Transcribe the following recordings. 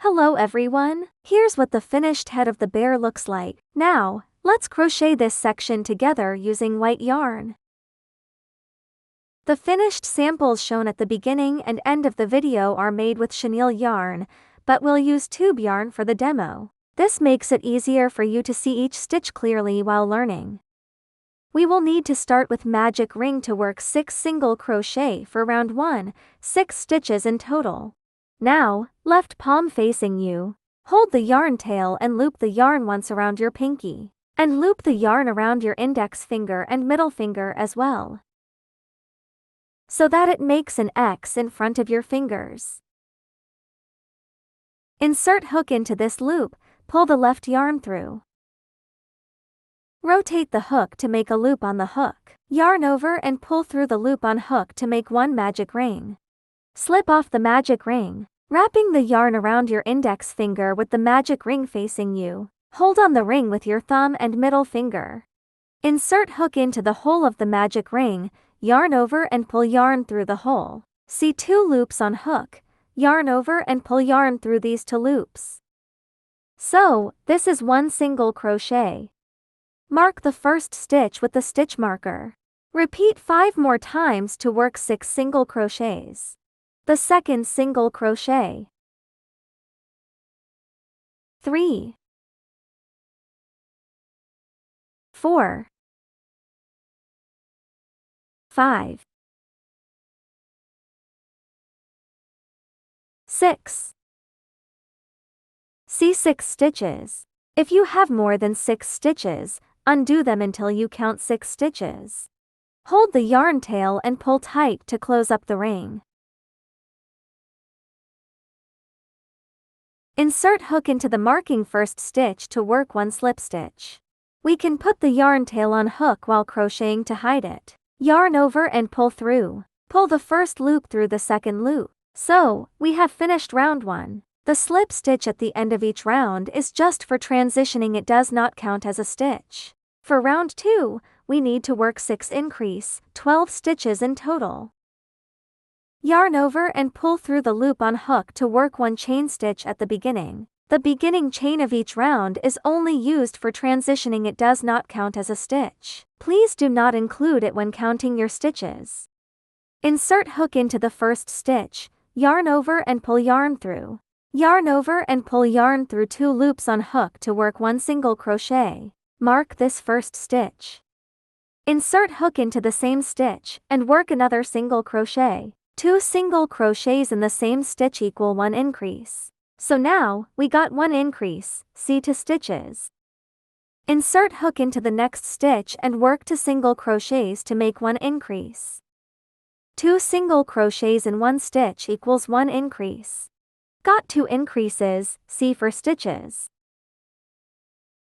Hello everyone, here's what the finished head of the bear looks like. Now, let's crochet this section together using white yarn. The finished samples shown at the beginning and end of the video are made with chenille yarn, but we'll use tube yarn for the demo. This makes it easier for you to see each stitch clearly while learning. We will need to start with magic ring to work 6 single crochet for round 1, 6 stitches in total. Now, left palm facing you, hold the yarn tail and loop the yarn once around your pinky, and loop the yarn around your index finger and middle finger as well, so that it makes an X in front of your fingers. Insert hook into this loop, pull the left yarn through. Rotate the hook to make a loop on the hook. Yarn over and pull through the loop on hook to make one magic ring. Slip off the magic ring, wrapping the yarn around your index finger with the magic ring facing you. Hold on the ring with your thumb and middle finger. Insert hook into the hole of the magic ring, yarn over and pull yarn through the hole. See 2 loops on hook, yarn over and pull yarn through these 2 loops. So, this is 1 single crochet. Mark the first stitch with the stitch marker. Repeat 5 more times to work 6 single crochets. The second single crochet. 3, 4, 5, 6. See 6 stitches. If you have more than 6 stitches, undo them until you count 6 stitches. Hold the yarn tail and pull tight to close up the ring. Insert hook into the marking first stitch to work 1 slip stitch. We can put the yarn tail on hook while crocheting to hide it. Yarn over and pull through. Pull the first loop through the second loop. So, we have finished round 1. The slip stitch at the end of each round is just for transitioning, it does not count as a stitch. For round 2, we need to work 6 increase, 12 stitches in total. Yarn over and pull through the loop on hook to work 1 chain stitch at the beginning. The beginning chain of each round is only used for transitioning, it does not count as a stitch. Please do not include it when counting your stitches. Insert hook into the first stitch, yarn over and pull yarn through. Yarn over and pull yarn through 2 loops on hook to work 1 single crochet. Mark this first stitch. Insert hook into the same stitch and work another single crochet. 2 single crochets in the same stitch equal 1 increase. So now, we got 1 increase, see 2 stitches. Insert hook into the next stitch and work 2 single crochets to make 1 increase. 2 single crochets in 1 stitch equals 1 increase. Got 2 increases, see 4 stitches.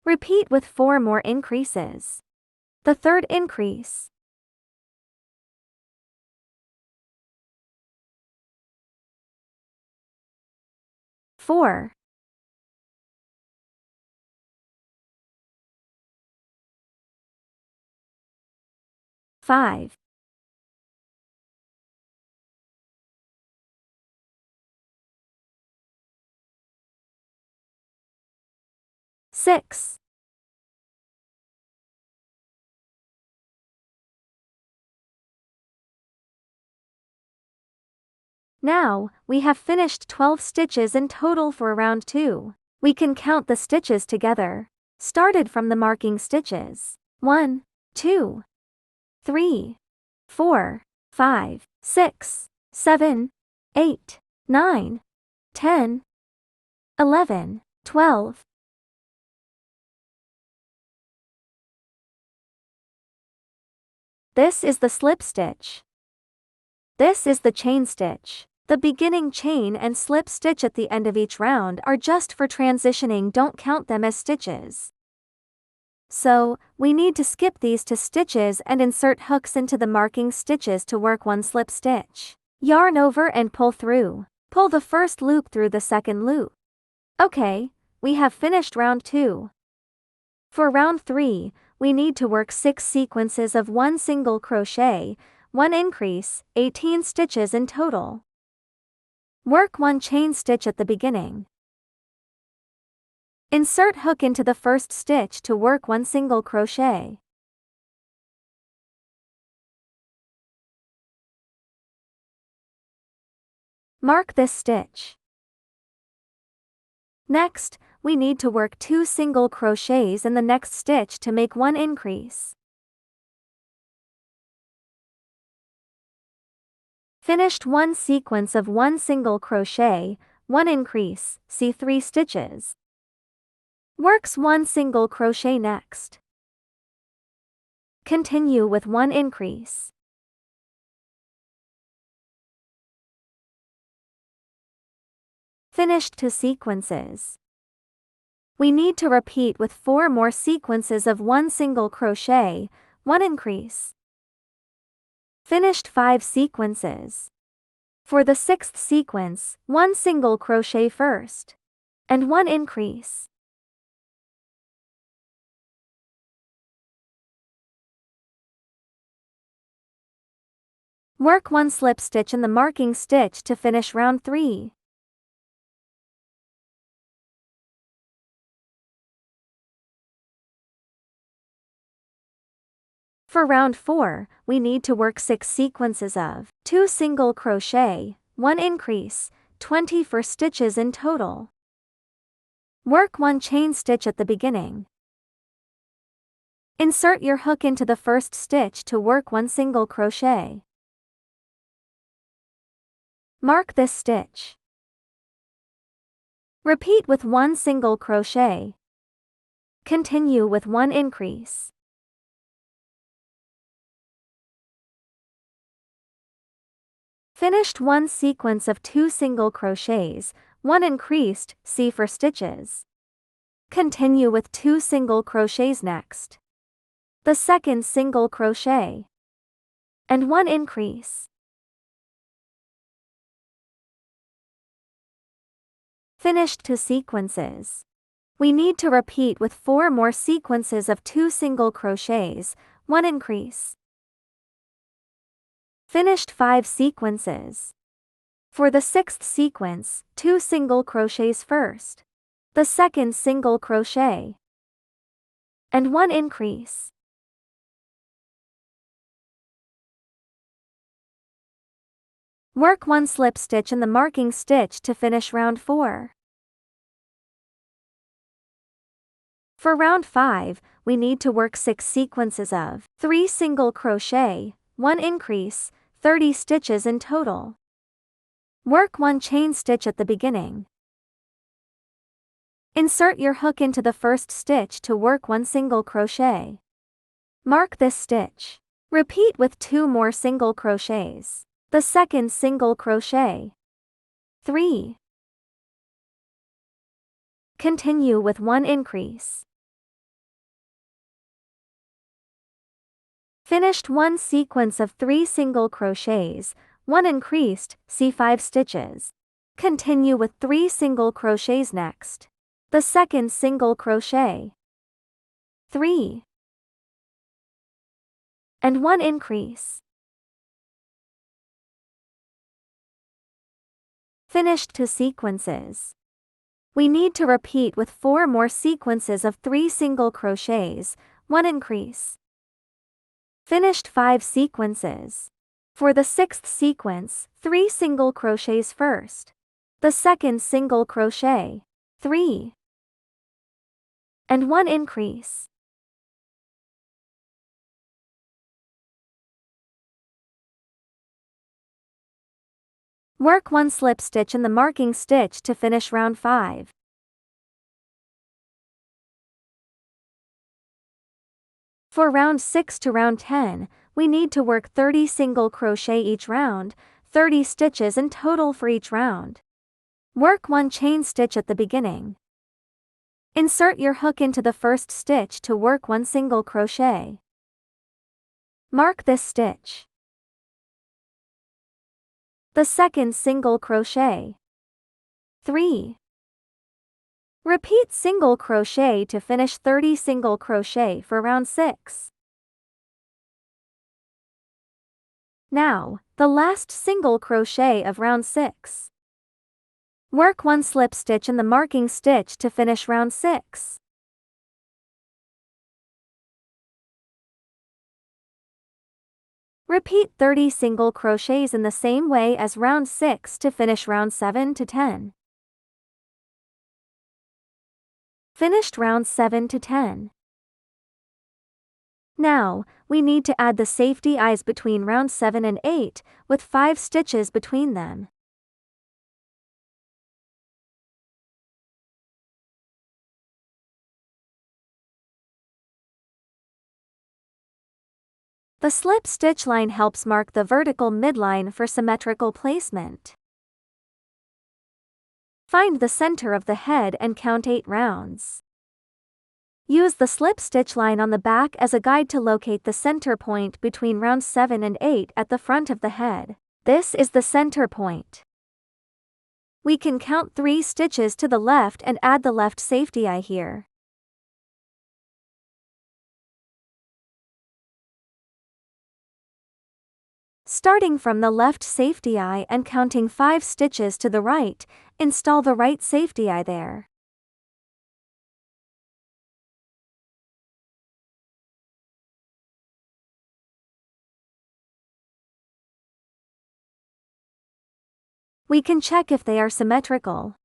Repeat with 4 more increases. The third increase. 4, 5, 6, now, we have finished 12 stitches in total for round 2. We can count the stitches together. Started from the marking stitches. 1, 2, 3, 4, 5, 6, 7, 8, 9, 10, 11, 12. This is the slip stitch. This is the chain stitch. The beginning chain and slip stitch at the end of each round are just for transitioning, don't count them as stitches. So, we need to skip these 2 stitches and insert hooks into the marking stitches to work 1 slip stitch. Yarn over and pull through. Pull the first loop through the second loop. Okay, we have finished round 2. For round 3, we need to work 6 sequences of 1 single crochet, 1 increase, 18 stitches in total. Work 1 chain stitch at the beginning. Insert hook into the first stitch to work one single crochet. Mark this stitch. Next, we need to work 2 single crochets in the next stitch to make one increase. Finished one sequence of 1 single crochet, 1 increase, see 3 stitches. Works 1 single crochet next. Continue with 1 increase. Finished 2 sequences. We need to repeat with 4 more sequences of 1 single crochet, 1 increase. Finished 5 sequences. For the 6th sequence, 1 single crochet first, and 1 increase. Work 1 slip stitch in the marking stitch to finish round 3. For round 4, we need to work 6 sequences of 2 single crochet, 1 increase, 24 stitches in total. Work 1 chain stitch at the beginning. Insert your hook into the first stitch to work 1 single crochet. Mark this stitch. Repeat with 1 single crochet. Continue with 1 increase. Finished 1 sequence of 2 single crochets, 1 increased, see for stitches. Continue with 2 single crochets next. The 2nd single crochet. And 1 increase. Finished 2 sequences. We need to repeat with 4 more sequences of 2 single crochets, 1 increase. Finished 5 sequences. For the 6th sequence, 2 single crochets first, the 2nd single crochet, and 1 increase. Work 1 slip stitch in the marking stitch to finish round 4. For round 5, we need to work 6 sequences of 3 single crochet, 1 increase, 30 stitches in total. Work 1 chain stitch at the beginning. Insert your hook into the first stitch to work 1 single crochet. Mark this stitch. Repeat with 2 more single crochets. The 2nd single crochet. 3. Continue with 1 increase. Finished 1 sequence of 3 single crochets, 1 increased, see 5 stitches. Continue with 3 single crochets next. The 2nd single crochet. 3. And 1 increase. Finished 2 sequences. We need to repeat with 4 more sequences of 3 single crochets, 1 increase. Finished 5 sequences. For the 6th sequence, 3 single crochets first, the 2nd single crochet, 3, and 1 increase. Work 1 slip stitch in the marking stitch to finish round 5. For round 6 to round 10, we need to work 30 single crochet each round, 30 stitches in total for each round. Work 1 chain stitch at the beginning. Insert your hook into the first stitch to work 1 single crochet. Mark this stitch. The 2nd single crochet. 3. Repeat single crochet to finish 30 single crochet for round 6. Now, the last single crochet of round 6. Work 1 slip stitch in the marking stitch to finish round 6. Repeat 30 single crochets in the same way as round 6 to finish round 7 to 10. Finished round 7 to 10. Now, we need to add the safety eyes between round 7 and 8, with 5 stitches between them. The slip stitch line helps mark the vertical midline for symmetrical placement. Find the center of the head and count 8 rounds. Use the slip stitch line on the back as a guide to locate the center point between rounds 7 and 8 at the front of the head. This is the center point. We can count 3 stitches to the left and add the left safety eye here. Starting from the left safety eye and counting 5 stitches to the right, install the right safety eye there. We can check if they are symmetrical.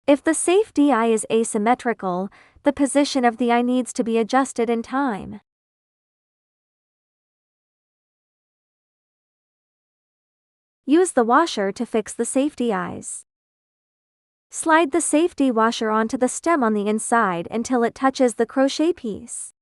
If the safety eye is asymmetrical, the position of the eye needs to be adjusted in time. Use the washer to fix the safety eyes. Slide the safety washer onto the stem on the inside until it touches the crochet piece.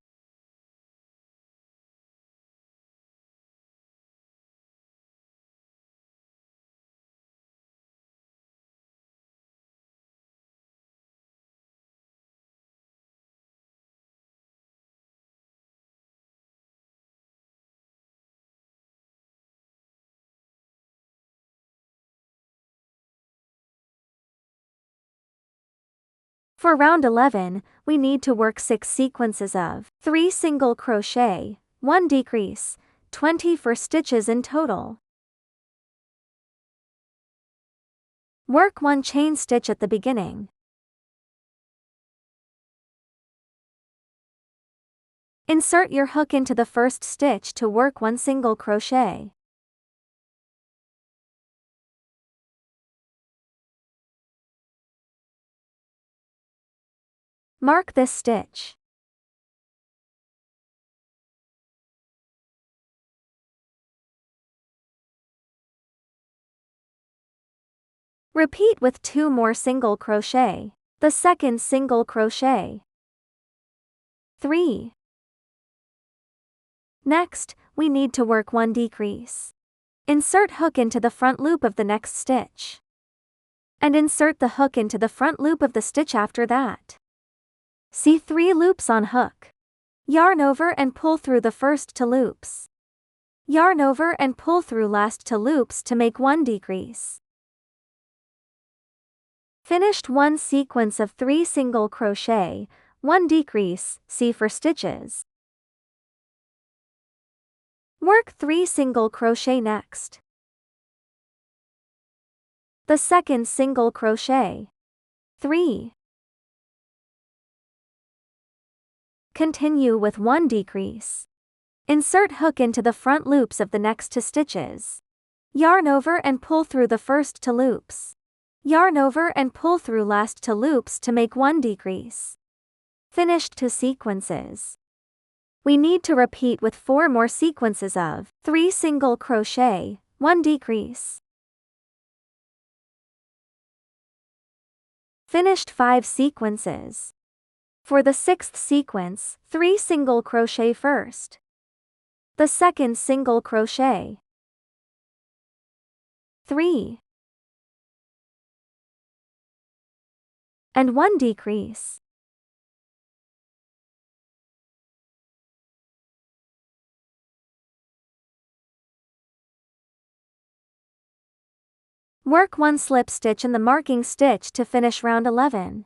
For round 11, we need to work 6 sequences of 3 single crochet, 1 decrease, 24 stitches in total. Work 1 chain stitch at the beginning. Insert your hook into the first stitch to work 1 single crochet. Mark this stitch. Repeat with 2 more single crochet. The second single crochet. 3. Next, we need to work 1 decrease. Insert hook into the front loop of the next stitch. And insert the hook into the front loop of the stitch after that. See 3 loops on hook. Yarn over and pull through the first 2 loops. Yarn over and pull through last 2 loops to make 1 decrease. Finished 1 sequence of 3 single crochet, 1 decrease, see for stitches. Work 3 single crochet next. The second single crochet. 3. Continue with 1 decrease. Insert hook into the front loops of the next 2 stitches. Yarn over and pull through the first 2 loops. Yarn over and pull through last 2 loops to make 1 decrease. Finished 2 sequences. We need to repeat with 4 more sequences of 3 single crochet, 1 decrease. Finished 5 sequences. For the 6th sequence, 3 single crochet first. The second single crochet. 3. And 1 decrease. Work 1 slip stitch in the marking stitch to finish round 11.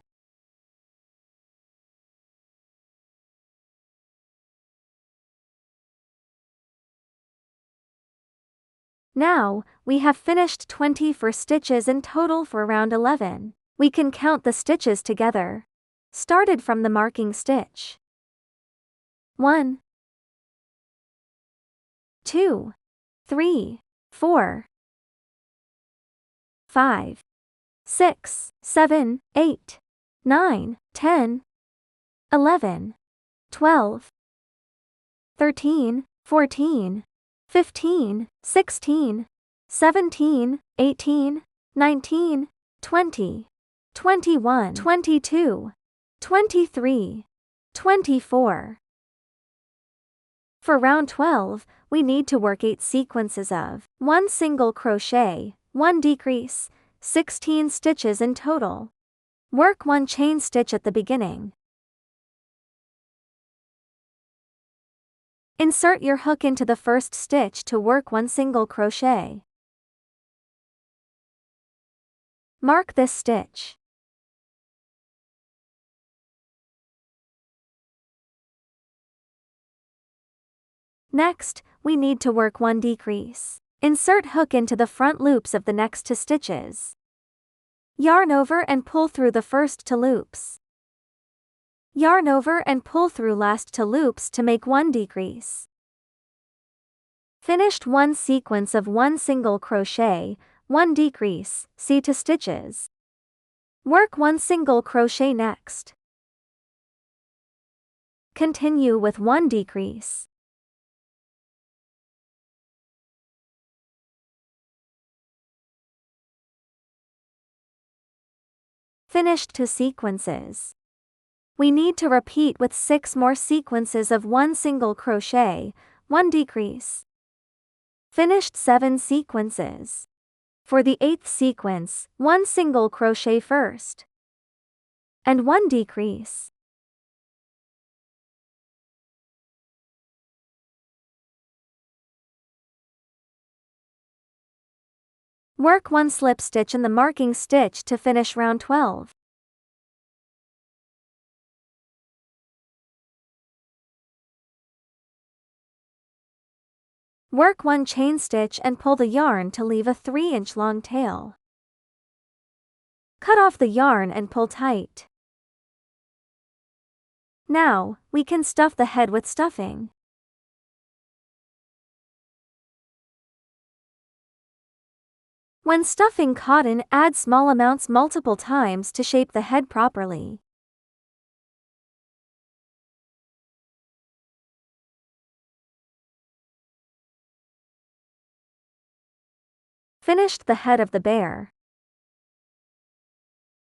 Now, we have finished 24 stitches in total for round 11. We can count the stitches together. Started from the marking stitch. 1, 2, 3, 4, 5, 6, 7, 8, 9, 10, 11, 12, 13, 14, 15, 16, 17, 18, 19, 20, 21, 22, 23, 24. For round 12, we need to work 8 sequences of 1 single crochet, 1 decrease, 16 stitches in total. Work 1 chain stitch at the beginning. Insert your hook into the first stitch to work 1 single crochet. Mark this stitch. Next, we need to work 1 decrease. Insert hook into the front loops of the next 2 stitches. Yarn over and pull through the first 2 loops. Yarn over and pull through last 2 loops to make 1 decrease. Finished 1 sequence of 1 single crochet, 1 decrease, see 2 stitches. Work 1 single crochet next. Continue with 1 decrease. Finished 2 sequences. We need to repeat with 6 more sequences of 1 single crochet, 1 decrease. Finished 7 sequences. For the 8th sequence, 1 single crochet first. And 1 decrease. Work 1 slip stitch in the marking stitch to finish round 12. Work 1 chain stitch and pull the yarn to leave a 3-inch long tail. Cut off the yarn and pull tight. Now, we can stuff the head with stuffing. When stuffing cotton, add small amounts multiple times to shape the head properly. Finished the head of the bear.